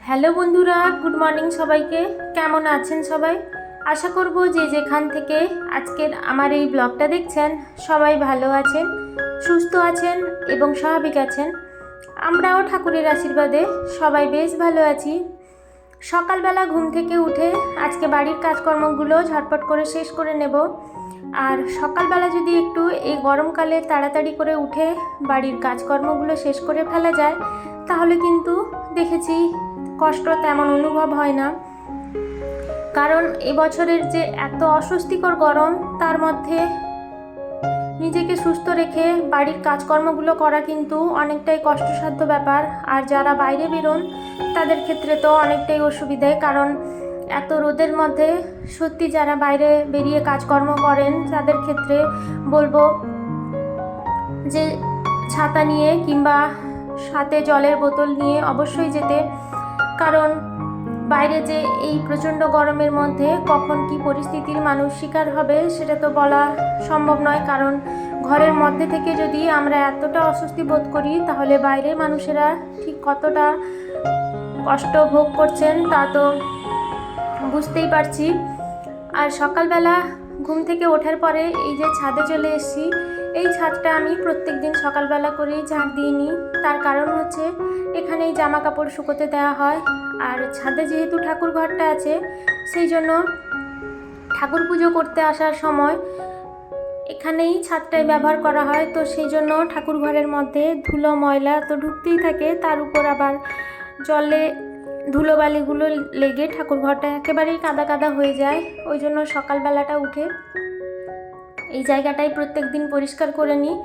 Hello বন্ধুরা, good morning সবাইকে। কেমন আছেন সবাই? আশা করব যে যেখান থেকে আজকের আমার এই ব্লগটা দেখছেন সবাই ভালো আছেন, সুস্থ আছেন এবং স্বাভাবিক আছেন। আমরাও ঠাকুরের আশীর্বাদে সবাই বেশ ভালো আছি। সকালবেলা ঘুম থেকে উঠে আজকে বাড়ির কাজকর্মগুলো ঝটপট করে শেষ করে নেব। আর সকালবেলা যদি একটু এই গরমকালে তাড়াতাড়ি করে উঠে বাড়ির কাজকর্মগুলো শেষ করে ফেলা যায় তাহলে কিন্তু দেখেছি কষ্ট তেমন অনুভব হয় না। কারণ এবছরের যে এত অস্বস্তিকর গরম, তার মধ্যে নিজেকে সুস্থ রেখে বাড়ির কাজকর্মগুলো করা কিন্তু অনেকটাই কষ্টসাধ্য ব্যাপার। আর যারা বাইরে বেরোন তাদের ক্ষেত্রে তো অনেকটাই অসুবিধে, কারণ এত রোদের মধ্যে সত্যি যারা বাইরে বেরিয়ে কাজকর্ম করেন তাদের ক্ষেত্রে বলবো যে ছাতা নিয়ে কিংবা সাথে জলের বোতল নিয়ে অবশ্যই যেতে। কারণ বাইরে যে এই প্রচণ্ড গরমের মধ্যে কখন কি পরিস্থিতির মানুষ শিকার হবে সেটা তো বলা সম্ভব নয়। কারণ ঘরের মধ্যে থেকে যদি আমরা এতটা অস্বস্তি বোধ করি তাহলে বাইরের মানুষেরা ঠিক কতটা কষ্ট ভোগ করছেন তা তো বুঝতেই পারছি। আর সকালবেলা ঘুম থেকে ওঠার পরে এই যে ছাদে চলে এসেছি, এই ছাদটা আমি প্রত্যেক দিন সকালবেলা করেই ঝাঁট দিয়ে নিই। তার কারণ হচ্ছে এখানেই জামা কাপড় শুকোতে দেওয়া হয়। আর ছাদে যেহেতু ঠাকুর ঘরটা আছে, সেই জন্য ঠাকুর পুজো করতে আসার সময় এখানেই ছাদটাই ব্যবহার করা হয়। তো সেই জন্য ঠাকুর ঘরের মধ্যে ধুলো ময়লা তো ঢুকতেই থাকে, তার উপর আবার জলে ধুলোবালিগুলো লেগে ঠাকুর ঘরটা একেবারেই কাদা কাদা হয়ে যায়। ওই জন্য সকালবেলাটা উঠে এই জায়গাটাই প্রত্যেক দিন পরিষ্কার করে নিই।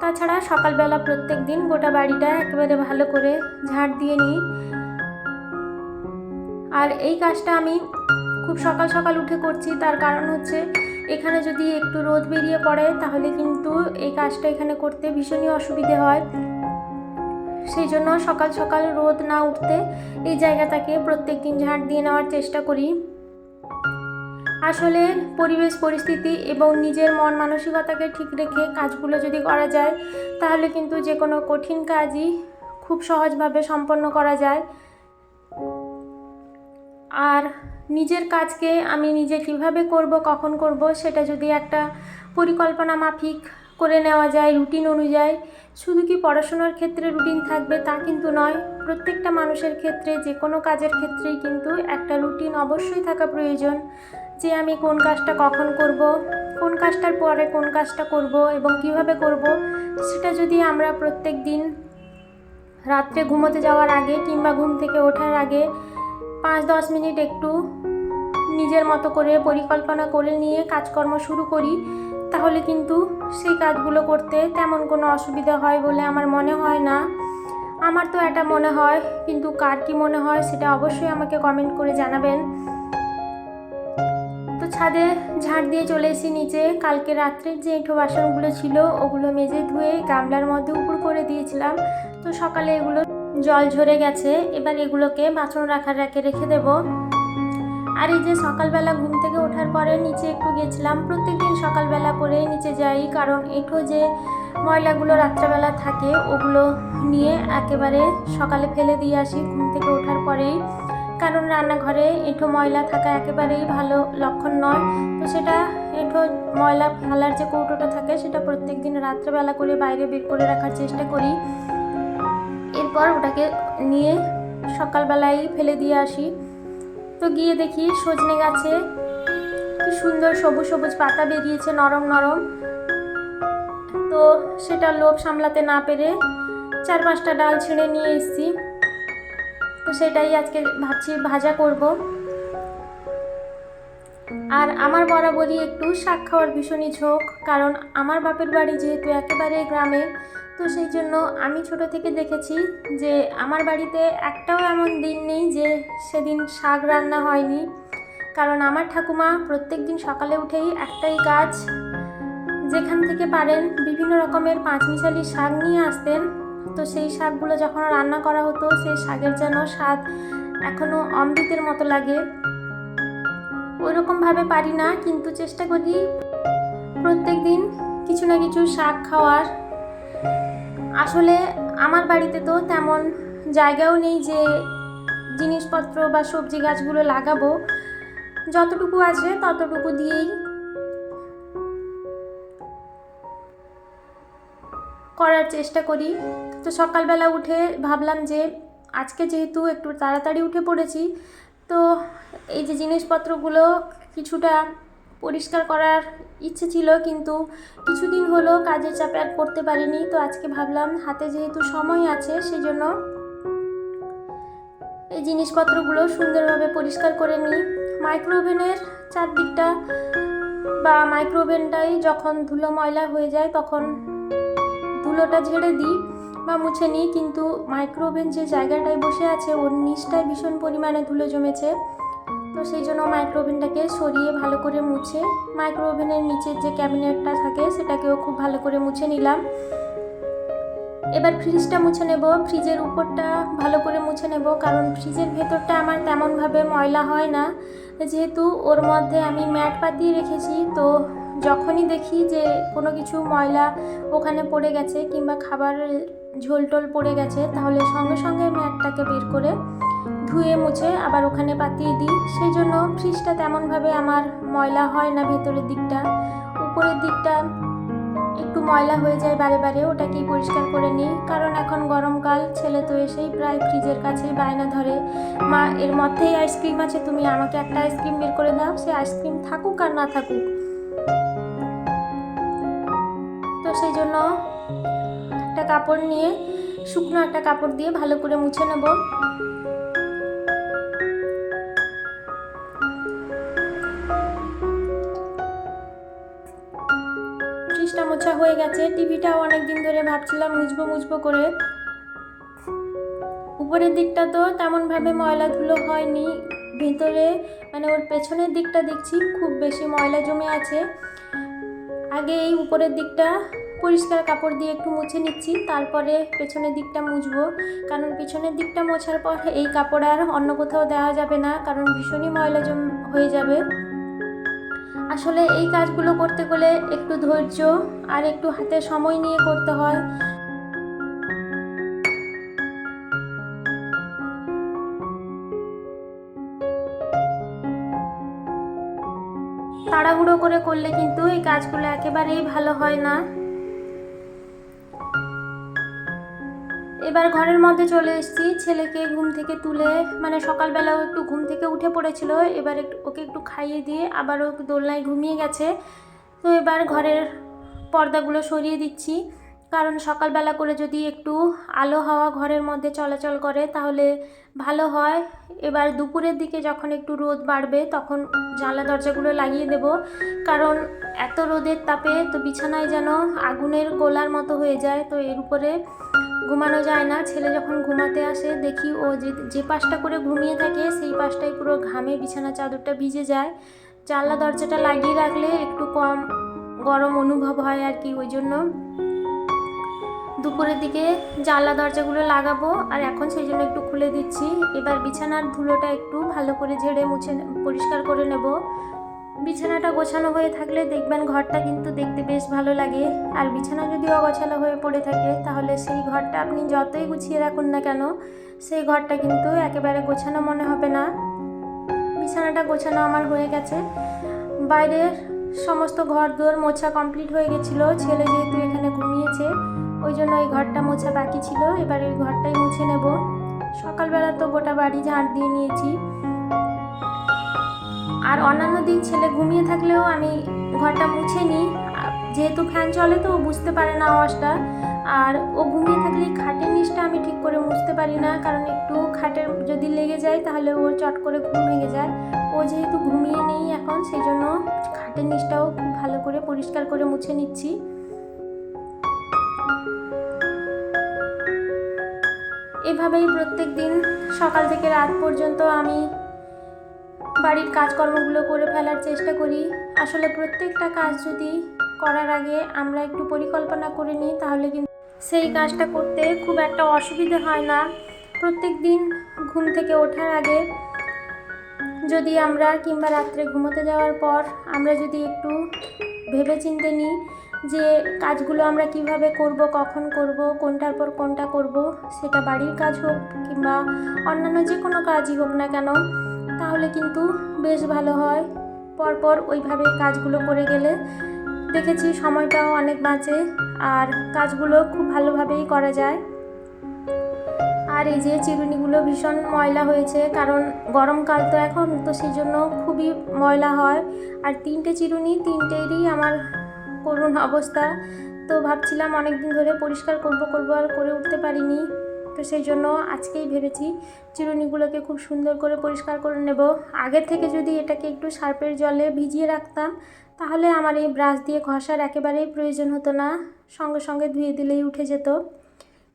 তাছাড়া সকালবেলা প্রত্যেক দিন গোটা বাড়িটা একেবারে ভালো করে ঝাড় দিয়ে নিই। আর এই কাজটা আমি খুব সকাল সকাল উঠে করছি, তার কারণ হচ্ছে এখানে যদি একটু রোদ বেরিয়ে পড়ে তাহলে কিন্তু এই কাজটা এখানে করতে ভীষণই অসুবিধে হয়। সেই জন্য সকাল সকাল রোদ না উঠতে এই জায়গাটাকে প্রত্যেক দিন ঝাড় দিয়ে নেওয়ার চেষ্টা করি। আসলে পরিবেশ পরিস্থিতি এবং নিজের মন মানসিকতাকে ঠিক রেখে কাজগুলো যদি করা যায় তাহলে কিন্তু যে কোনো কঠিন কাজই খুব সহজভাবে সম্পন্ন করা যায়। আর নিজের কাজকে আমি নিজে কিভাবে করব, কখন করব, সেটা যদি একটা পরিকল্পনা মাফিক করে নেওয়া যায় রুটিন অনুযায়ী। শুধু কি পড়াশোনার ক্ষেত্রে রুটিন থাকবে তা কিন্তু নয়, প্রত্যেকটা মানুষের ক্ষেত্রে যে কোনো কাজের ক্ষেত্রেই কিন্তু একটা রুটিন অবশ্যই থাকা প্রয়োজন। যে আমি কোন কাজটা কখন করব, কোন কাজটার পরে কোন কাজটা করব এবং কিভাবে করব, সেটা যদি আমরা প্রত্যেক দিন রাত্রে ঘুমোতে যাওয়ার আগে কিংবা ঘুম থেকে ওঠার আগে 5-10 মিনিট একটু নিজের মতো করে পরিকল্পনা করে নিয়ে কাজকর্ম শুরু করি তাহলে কিন্তু সেই কাজগুলো করতে তেমন কোনো অসুবিধা হয় বলে আমার মনে হয় না। আমার তো এটা মনে হয়, কিন্তু কার কি মনে হয় সেটা অবশ্যই আমাকে কমেন্ট করে জানাবেন। তো ছাদে ঝাড় দিয়ে চলে এসেছি নিচে। কালকে রাত্রের যে এঁঠো বাসনগুলো ছিল ওগুলো মেজে ধুয়ে গামলার মধ্যে উপর করে দিয়েছিলাম। তো সকালে এগুলো জল ঝরে গেছে, এবার এগুলোকে বাসন রাখার র্যাকে রেখে দেব। আর এই যে সকালবেলা ঘুম থেকে ওঠার পরে নিচে একটু গেছিলাম, প্রত্যেকদিন সকালবেলা করে নিচে যাই, কারণ এঁঠো যে ময়লাগুলো রাত্রেবেলা থাকে ওগুলো নিয়ে একেবারে সকালে ফেলে দিয়ে আসি ঘুম থেকে ওঠার পরেই। কারণ রান্নাঘরে এঁঠো ময়লা থাকা একেবারেই ভালো লক্ষণ নয়। তো সেটা এঁঠো ময়লা ফেলার যে কৌটোটা থাকে সেটা প্রত্যেক দিন রাত্রেবেলা করে বাইরে বের করে রাখার চেষ্টা করি। এরপর ওটাকে নিয়ে সকালবেলায় ফেলে দিয়ে আসি। তো গিয়ে দেখি সজনে গাছে কি সুন্দর সবুজ সবুজ পাতা বেরিয়েছে, নরম নরম। তো সেটা লোভ সামলাতে না পেরে 4-5টা ডাল ছিঁড়ে নিয়ে এসেছি। তো সেটাই আজকে ভাবছি ভাজা করব। আর আমার বরাবরই একটু শাক খাওয়ার ভীষণই ঝোঁক, কারণ আমার বাপের বাড়ি যেহেতু একেবারে গ্রামে, তো সেই জন্য আমি ছোট থেকে দেখেছি যে আমার বাড়িতে একটাও এমন দিন নেই যে সেদিন শাক রান্না হয়নি। কারণ আমার ঠাকুমা প্রত্যেক দিন সকালে উঠেই একটাই কাজ, যেখান থেকে পারেন বিভিন্ন রকমের পাঁচমিশালি শাক নিয়ে আসতেন। তো সেই শাকগুলো যখন রান্না করা হতো সেই শাকের যেন স্বাদ এখনও অমৃতের মতো লাগে। ওইরকমভাবে পারি না, কিন্তু চেষ্টা করি প্রত্যেক দিন কিছু না কিছু শাক খাওয়ার। আসলে আমার বাড়িতে তো তেমন জায়গাও নেই যে জিনিসপত্র বা সবজি গাছগুলো লাগাবো, যতটুকু আছে ততটুকু দিয়েই করার চেষ্টা করি। তো সকালবেলা উঠে ভাবলাম যে আজকে যেহেতু একটু তাড়াতাড়ি উঠে পড়েছি, তো এই যে জিনিসপত্রগুলো কিছুটা পরিষ্কার করার ইচ্ছে ছিল, কিন্তু কিছুদিন হলো কাজের চাপে আর করতে পারিনি। তো আজকে ভাবলাম হাতে যেহেতু সময় আছে, সেই জন্য এই জিনিসপত্রগুলো সুন্দরভাবে পরিষ্কার করে নিই। মাইক্রোওভেনের চারদিকটা বা মাইক্রোওভেনটাই যখন ধুলো ময়লা হয়ে যায় তখন ধুলোটা ঝেড়ে দিই বা মুছে নিই, কিন্তু মাইক্রোওভেন যে জায়গাটায় বসে আছে ওর নিচটায় ভীষণ পরিমাণে ধুলো জমেছে। তো সেই জন্য মাইক্রোওভেনটাকে সরিয়ে ভালো করে মুছে মাইক্রোওভেনের নিচের যে ক্যাবিনেটটা থাকে সেটাকেও খুব ভালো করে মুছে নিলাম। এবার ফ্রিজটা মুছে নেব, ফ্রিজের উপরটা ভালো করে মুছে নেব, কারণ ফ্রিজের ভেতরটা আমার তেমনভাবে ময়লা হয় না, যেহেতু ওর মধ্যে আমি ম্যাট পাতিয়ে রেখেছি। তো যখনই দেখি যে কোনো কিছু ময়লা ওখানে পড়ে গেছে কিংবা খাবার ঝোল টোল পড়ে গেছে, তাহলে সঙ্গে সঙ্গে ম্যাটটাকে বের করে ধুয়ে মুছে আবার ওখানে পাতিয়ে দিই। সেই জন্য ফ্রিজটা তেমনভাবে আমার ময়লা হয় না ভেতরের দিকটা। উপরের দিকটা একটু ময়লা হয়ে যায় বারে বারে, ওটাকেই পরিষ্কার করে নিই। কারণ এখন গরমকাল, ছেলে তো এসেই প্রায় ফ্রিজের কাছেই বায়না ধরে, মা এর মধ্যেই আইসক্রিম আছে, তুমি আমাকে একটা আইসক্রিম বের করে দাও। সে আইসক্রিম থাকুক আর না থাকুক। তো সেই জন্য একটা কাপড় নিয়ে, শুকনো একটা কাপড় দিয়ে ভালো করে মুছে নেব। ফ্রিজটা মোছা হয়ে গেছে। টিভিটাও অনেক দিন ধরে ভাবছিলাম মুছবো করে। উপরের দিকটা তো তেমনভাবে ময়লা ধুলো হয়নি, ভেতরে মানে ওর পেছনের দিকটা দেখছি খুব বেশি ময়লা জমে আছে। আগে এই উপরের দিকটা পরিষ্কার কাপড় দিয়ে একটু মুছে নিচ্ছি, তারপরে পেছনের দিকটা মুছবো। কারণ পেছনের দিকটা মোছার পর এই কাপড় আর অন্য কোথাও দেওয়া যাবে না, কারণ ভীষণই ময়লা হয়ে যাবে। আসলে এই কাজগুলো করতে গেলে একটু ধৈর্য আর একটু হাতে সময় নিয়ে করতে হয়। তাড়াহুড়ো করে করলে কিন্তু এই কাজগুলো একেবারেই ভালো হয় না। এবার ঘরের মধ্যে চলে এসেছি, ছেলেকে ঘুম থেকে তুলে, মানে সকালবেলাও একটু ঘুম থেকে উঠে পড়েছিল, এবার ওকে একটু খাইয়ে দিয়ে আবারও দোলনায় ঘুমিয়ে গেছে। তো এবার ঘরের পর্দাগুলো সরিয়ে দিচ্ছি, কারণ সকালবেলা করে যদি একটু আলো হাওয়া ঘরের মধ্যে চলাচল করে তাহলে ভালো হয়। এবার দুপুরের দিকে যখন একটু রোদ বাড়বে তখন জানলা দরজাগুলো লাগিয়ে দেব, কারণ এত রোদের তাপে তো বিছানায় যেন আগুনের গোলার মতো হয়ে যায়। তো এর উপরে ঘুমানো যায় না। ছেলে যখন ঘুমাতে আসে দেখি ও যে পাশটা করে ঘুমিয়ে থাকে সেই পাশটাই পুরো ঘামে বিছানা চাদরটা ভিজে যায়। জানলা দরজাটা লাগিয়ে রাখলে একটু কম গরম অনুভব হয় আর কি, ওই জন্য দুপুরের দিকে জানলা দরজাগুলো লাগাবো, আর এখন সেই জন্য একটু খুলে দিচ্ছি। এবার বিছানার ধুলোটা একটু ভালো করে ঝেড়ে মুছে পরিষ্কার করে নেব। বিছানাটা গোছানো হয়ে থাকলে দেখবেন ঘরটা কিন্তু দেখতে বেশ ভালো লাগে। আর বিছানা যদি অগোছালো হয়ে পড়ে থাকে তাহলে সেই ঘরটা আপনি যতই গুছিয়ে রাখুন না কেন, সেই ঘরটা কিন্তু একেবারে গোছানো মনে হবে না। বিছানাটা গোছানো আমার হয়ে গেছে। বাইরের সমস্ত ঘর দুয়ার মোছা কমপ্লিট হয়ে গেছিলো। ছেলে যেহেতু এখানে ঘুমিয়েছে ওই জন্য এই ঘরটা মোছা বাকি ছিল, এবার এই ঘরটাই মুছে নেব। সকালবেলা তো গোটা বাড়ি ঝাড় দিয়ে নিয়েছি। আর অন্যান্য দিন ছেলে ঘুমিয়ে থাকলেও আমি ঘরটা মুছে নিই, যেহেতু ফ্যান চলে তো ও বুঝতে পারে না আওয়াজটা। আর ও ঘুমিয়ে থাকলে খাটের নিচটা আমি ঠিক করে মুছতে পারি না, কারণ একটু খাটের যদি লেগে যায় তাহলে ও চট করে ঘুম ভেঙে যায়। ও যেহেতু ঘুমিয়ে নেই এখন, সেই জন্য খাটের নিচটাও খুব ভালো করে পরিষ্কার করে মুছে নিচ্ছি। এভাবেই প্রত্যেক দিন সকাল থেকে রাত পর্যন্ত আমি বাড়ির কাজকর্মগুলো করে ফেলার চেষ্টা করি। আসলে প্রত্যেকটা কাজ যদি করার আগে আমরা একটু পরিকল্পনা করে নিই তাহলে কিন্তু সেই কাজটা করতে খুব একটা অসুবিধে হয় না। প্রত্যেক দিন ঘুম থেকে ওঠার আগে যদি আমরা কিংবা রাত্রে ঘুমোতে যাওয়ার পর আমরা যদি একটু ভেবেচিন্তে নিই যে কাজগুলো আমরা কিভাবে করব, কখন করব, কোনটার পর কোনটা করব, সেটা বাড়ির কাজ হোক কিংবা অন্যান্য যে কোনো কাজই হোক না কেন, তাহলে কিন্তু বেশ ভালো হয়। পরপর ওইভাবে কাজগুলো করে গেলে দেখেছি সময়টাও অনেক বাঁচে আর কাজগুলো খুব ভালোভাবেই করা যায়। আর এই যে চিরুনিগুলো ভীষণ ময়লা হয়েছে, কারণ গরমকাল তো এখন, তো সেই জন্য খুবই ময়লা হয়। আর 3টে চিরুনি, 3টেরই আমার করুণ অবস্থা। তো ভাবছিলাম অনেক দিন ধরে পরিষ্কার করব আর করে উঠতে পারিনি, তো সেই জন্য আজকেই ভেবেছি চিরুনিগুলোকে খুব সুন্দর করে পরিষ্কার করে নেব। আগের থেকে যদি এটাকে একটু সার্ফের জলে ভিজিয়ে রাখতাম, তাহলে আমার এই ব্রাশ দিয়ে ঘষার একেবারেই প্রয়োজন হতো না, সঙ্গে সঙ্গে ধুয়ে দিলেই উঠে যেত।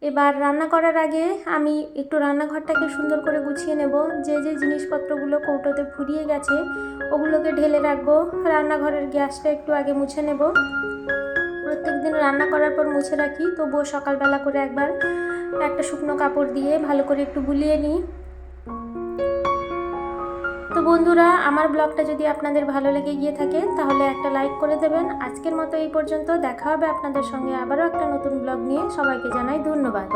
এবার রান্না করার আগে আমি একটু রান্নাঘরটাকে সুন্দর করে গুছিয়ে নেব। যে জিনিসপত্রগুলো কৌটোতে ফুরিয়ে গেছে ওগুলোকে ঢেলে রাখবো। রান্নাঘরের গ্যাসটা একটু আগে মুছে নেব। প্রত্যেক দিন রান্না করার পর মুছে রাখি, তবুও সকালবেলা করে একবার একটা শুকনো কাপড় দিয়ে ভালো করে একটু বুলিয়ে নিই। তো বন্ধুরা, আমার ব্লগটা যদি আপনাদের ভালো লেগে গিয়ে থাকে তাহলে একটা লাইক করে দেবেন। আজকের মতো এই পর্যন্ত, দেখা হবে আপনাদের সঙ্গে আবারও একটা নতুন ব্লগ নিয়ে। সবাইকে জানাই ধন্যবাদ।